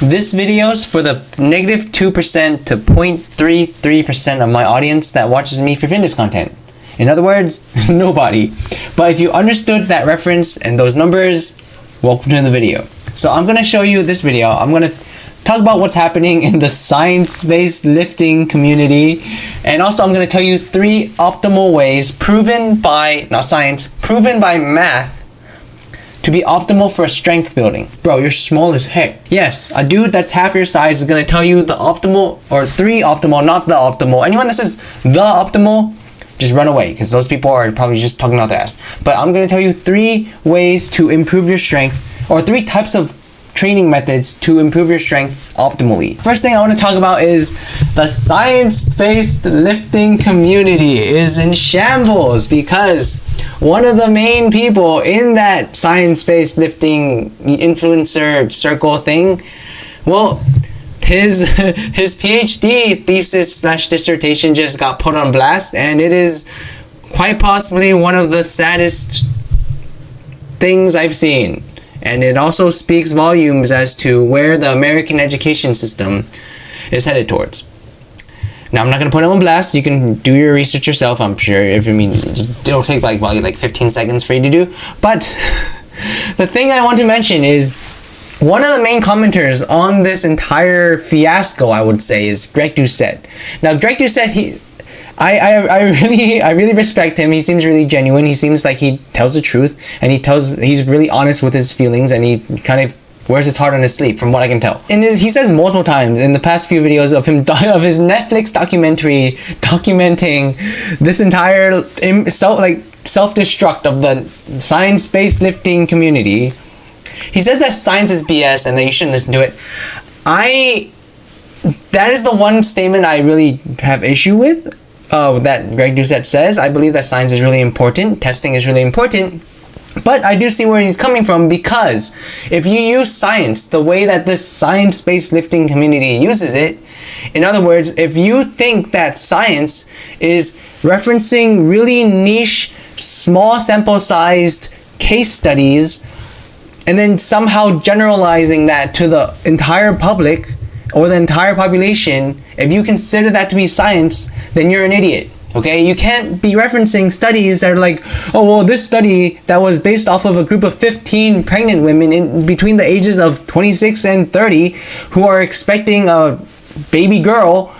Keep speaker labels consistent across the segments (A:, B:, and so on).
A: This video's for the -2% to 0.33% of my audience that watches me for fitness content. In other words, nobody. But if you understood that reference and those numbers, welcome to the video. So I'm gonna show you this video. I'm gonna talk about what's happening in the science-based lifting community, and also I'm gonna tell you 3 optimal ways proven by, not science, proven by math to be optimal for strength building. Bro, you're small as heck. Yes, a dude that's half your size is gonna tell you the optimal, or 3 optimal, not the optimal. Anyone that says the optimal, just run away, because those people are probably just talking out their ass. But I'm gonna tell you 3 ways to improve your strength, or 3 types of training methods to improve your strength optimally. First thing I want to talk about is the science-based lifting community is in shambles, because one of the main people in that science-based lifting influencer circle thing, well, his PhD thesis / dissertation just got put on blast, and it is quite possibly one of the saddest things I've seen. And it also speaks volumes as to where the American education system is headed towards. Now, I'm not going to put it on blast. You can do your research yourself, I'm sure. It'll take like 15 seconds for you to do. But the thing I want to mention is one of the main commenters on this entire fiasco, I would say, is Greg Doucette. Now, Greg Doucette, I really respect him. He seems really genuine. He seems like he tells the truth, and he's really honest with his feelings, and he kind of wears his heart on his sleeve, from what I can tell. And he says multiple times in the past few videos of his Netflix documentary documenting this entire self-destruct of the science-based lifting community. He says that science is BS and that you shouldn't listen to it. That is the one statement I really have issue with. That Greg Doucette says. I believe that science is really important, testing is really important, but I do see where he's coming from, because if you use science the way that this science-based lifting community uses it, in other words, if you think that science is referencing really niche, small sample-sized case studies and then somehow generalizing that to the entire public or the entire population, if you consider that to be science, then you're an idiot, okay? You can't be referencing studies that are like, oh, well, this study that was based off of a group of 15 pregnant women in between the ages of 26 and 30 who are expecting a baby girl,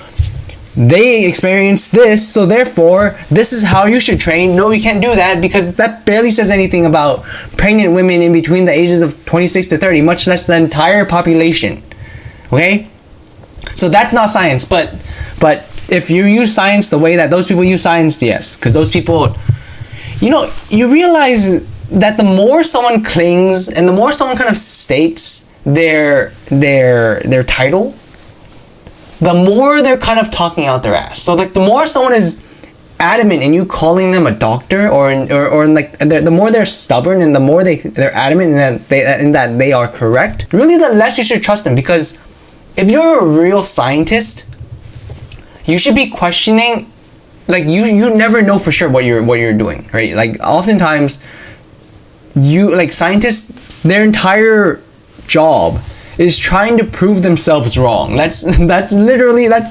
A: they experienced this, so therefore, this is how you should train. No, you can't do that, because that barely says anything about pregnant women in between the ages of 26 to 30, much less the entire population, okay? So that's not science, but if you use science the way that those people use science, yes, because those people, you realize that the more someone clings and the more someone kind of states their title, the more they're kind of talking out their ass. So like the more someone is adamant in you calling them a doctor, or like the more they're stubborn and the more they're adamant in that they are correct, really the less you should trust them, because if you're a real scientist, you should be questioning, like you never know for sure what you're doing, right? Like oftentimes scientists, their entire job is trying to prove themselves wrong. That's literally that's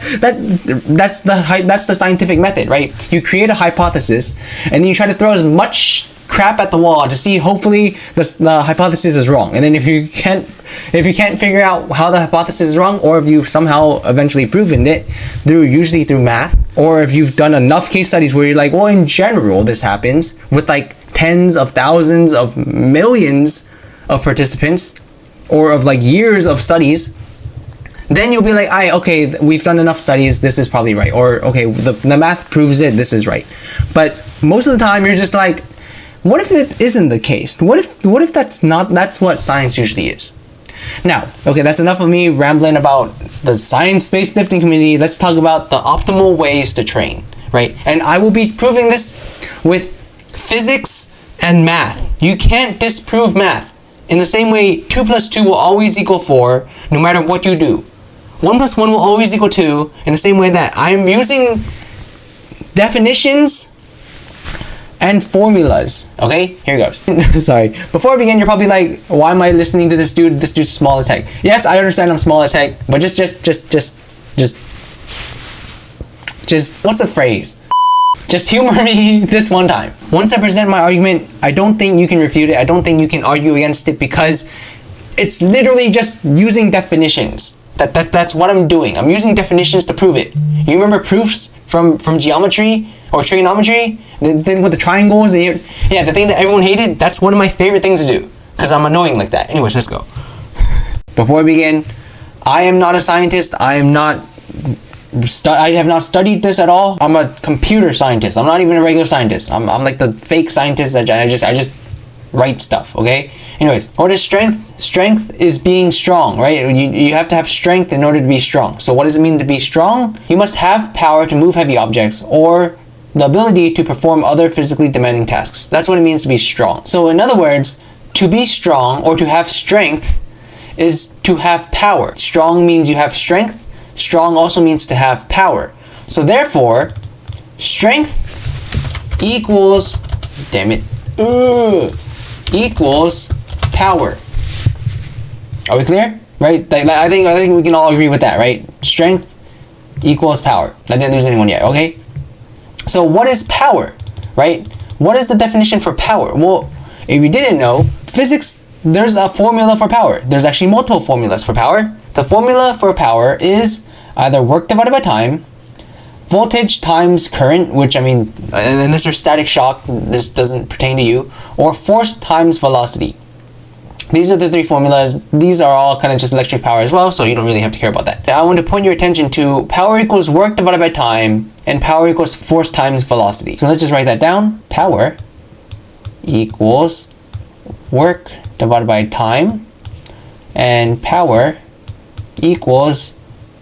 A: the scientific method, right? You create a hypothesis and then you try to throw as much crap at the wall to see, hopefully the hypothesis is wrong. And then if you can't figure out how the hypothesis is wrong, or if you've somehow eventually proven it usually through math, or if you've done enough case studies where you're like, well, in general this happens with like tens of thousands of millions of participants, or of like years of studies, then you'll be like, okay, we've done enough studies, this is probably right, or okay, the math proves it, this is right. But most of the time you're just like, what if it isn't the case? What if that's what science usually is? Now, okay, that's enough of me rambling about the science-based lifting community. Let's talk about the optimal ways to train, right? And I will be proving this with physics and math. You can't disprove math. In the same way, 2 + 2 will always equal 4, no matter what you do. 1 + 1 will always equal 2, in the same way that I am using definitions and formulas. Okay, here goes. Sorry. Before I begin, you're probably like, why am I listening to this dude? This dude's small as heck. Yes, I understand I'm small as heck, but just what's the phrase? Just humor me this one time. Once I present my argument, I don't think you can refute it. I don't think you can argue against it, because it's literally just using definitions. That's what I'm doing. I'm using definitions to prove it. You remember proofs from geometry or trigonometry? The thing with the triangles? Yeah, the thing that everyone hated? That's one of my favorite things to do, because I'm annoying like that. Anyways, let's go. Before we begin, I am not a scientist. I have not studied this at all. I'm a computer scientist. I'm not even a regular scientist. I'm like the fake scientist that I just write stuff, okay? Anyways, what is strength? Strength is being strong, right? You have to have strength in order to be strong. So what does it mean to be strong? You must have power to move heavy objects, or the ability to perform other physically demanding tasks. That's what it means to be strong. So in other words, to be strong or to have strength is to have power. Strong means you have strength. Strong also means to have power. So therefore, strength equals, damn it, equals power. Are we clear? Right? I think we can all agree with that, right? Strength equals power. I didn't lose anyone yet, okay? So what is power, right? What is the definition for power? Well, if you didn't know, physics, there's a formula for power. There's actually multiple formulas for power. The formula for power is either work divided by time, voltage times current, which I mean, unless you're static shock, this doesn't pertain to you, or force times velocity. These are the three formulas. These are all kind of just electric power as well, so you don't really have to care about that. Now I want to point your attention to power equals work divided by time, and power equals force times velocity. So let's just write that down. Power equals work divided by time, and power equals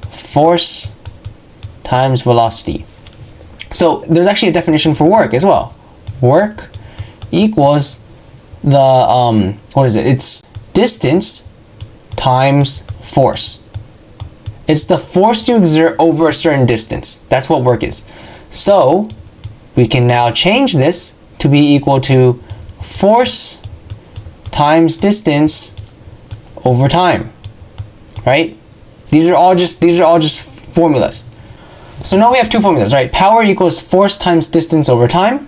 A: force times velocity. So there's actually a definition for work as well. Work equals the what is it? It's distance times force. It's the force you exert over a certain distance. That's what work is. So we can now change this to be equal to force times distance over time, right? These are all just formulas. So now we have two formulas, right? Power equals force times distance over time,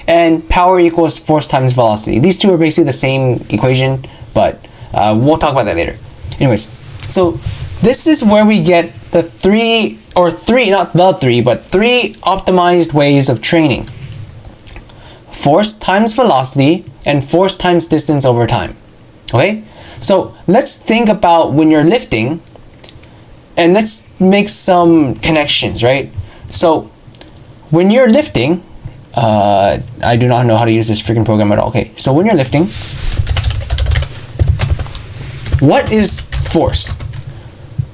A: and power equals force times velocity. These two are basically the same equation, but we'll talk about that later. Anyways, so this is where we get the three optimized ways of training. Force times velocity and force times distance over time. Okay? So let's think about when you're lifting, and let's make some connections, right? So when you're lifting, I do not know how to use this freaking program at all. Okay, so when you're lifting, what is force?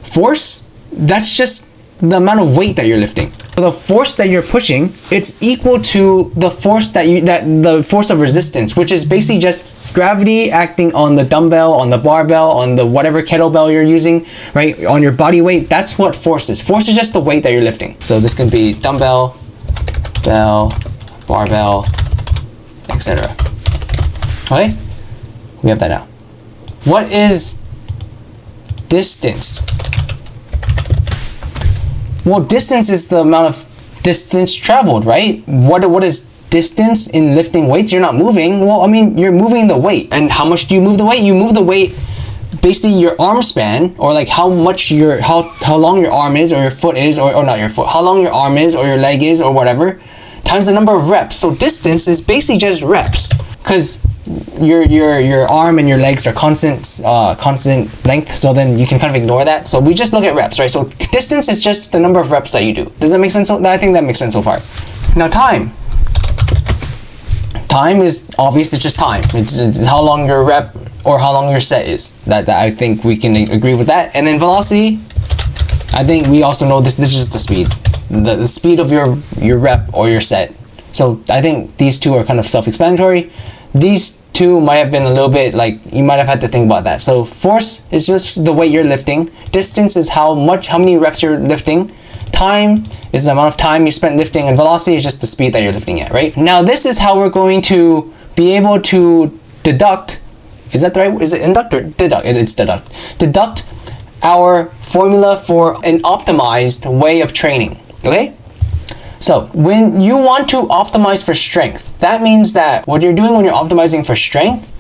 A: Force, that's just the amount of weight that you're lifting. The force that you're pushing, it's equal to the force the force of resistance, which is basically just gravity acting on the dumbbell, on the barbell, on the whatever kettlebell you're using, right? On your body weight. That's what force is. Force is just the weight that you're lifting. So this could be dumbbell, bell, barbell, etc. Okay? We have that now. What is distance? Well, distance is the amount of distance traveled, right? What is distance in lifting weights? You're not moving. Well, I mean, you're moving the weight. And how much do you move the weight? You move the weight basically your arm span, or like how long your arm is, or your foot is, or not your foot, how long your arm is, or your leg is, or whatever, times the number of reps. So distance is basically just reps, because your arm and your legs are constant length, so then you can kind of ignore that. So we just look at reps, right? So distance is just the number of reps that you do. Does that make sense? I think that makes sense so far. Now time is obvious. It's just time. It's how long your rep or how long your set is. That I think we can agree with that. And then velocity, I think we also know this is just the speed, the speed of your rep or your set. So I think these two are kind of self-explanatory. These two might have been a little bit like, you might have had to think about that. So force is just the weight you're lifting. Distance is how many reps you're lifting. time is the amount of time you spent lifting, and velocity is just the speed that you're lifting at, right? Now this is how we're going to be able to deduct, is that the right, is it induct or deduct? It's deduct. Deduct our formula for an optimized way of training, okay? So when you want to optimize for strength, that means that what you're doing when you're optimizing for strength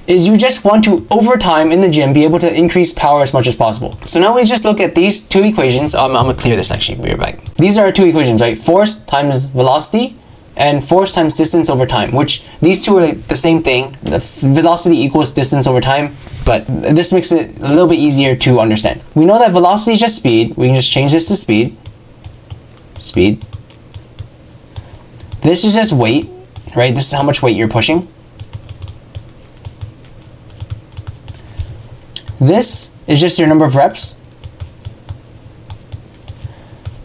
A: is you just want to, over time in the gym, be able to increase power as much as possible. So now we just look at these two equations. I'm gonna clear this actually, be right back. These are our two equations, right? Force times velocity and force times distance over time, which these two are like the same thing. The velocity equals distance over time, but this makes it a little bit easier to understand. We know that velocity is just speed. We can just change this to speed. Speed. This is just weight, right? This is how much weight you're pushing. This is just your number of reps.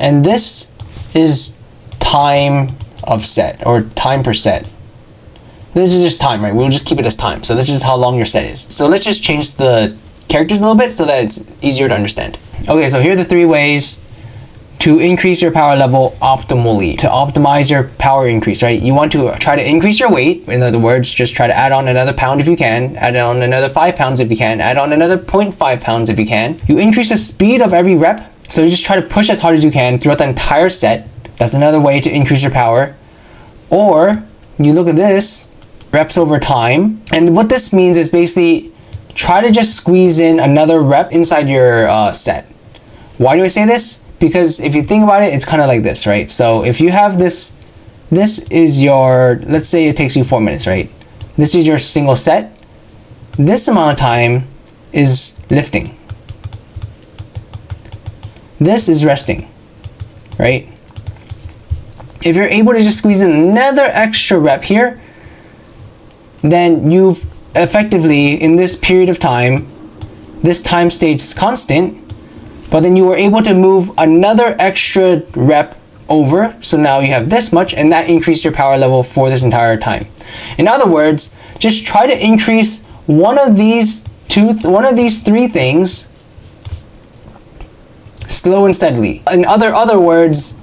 A: And this is time of set, or time per set. This is just time, right? We'll just keep it as time. So this is how long your set is. So let's just change the characters a little bit so that it's easier to understand. Okay, so here are the 3 ways to increase your power level optimally, to optimize your power increase, right? You want to try to increase your weight. In other words, just try to add on another pound if you can, add on another 5 pounds if you can, add on another 0.5 pounds if you can. You increase the speed of every rep. So you just try to push as hard as you can throughout the entire set. That's another way to increase your power. Or you look at this, reps over time. And what this means is basically try to just squeeze in another rep inside your set. Why do I say this? Because if you think about it, it's kind of like this, right? So if you have this is your, let's say it takes you 4 minutes, right? This is your single set. This amount of time is lifting. This is resting, right? If you're able to just squeeze in another extra rep here, then you've effectively, in this period of time, this time stays constant, but then you were able to move another extra rep over. So now you have this much, and that increased your power level for this entire time. In other words, just try to increase one of these 3 things slow and steadily. In other words,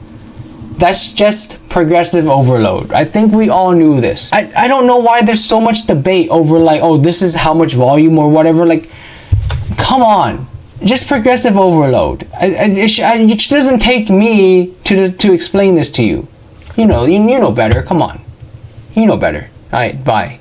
A: that's just progressive overload. I think we all knew this. I don't know why there's so much debate over like, oh, this is how much volume or whatever. Like, come on. Just progressive overload. It doesn't take me to explain this to you. You know better. Come on. You know better. All right, bye.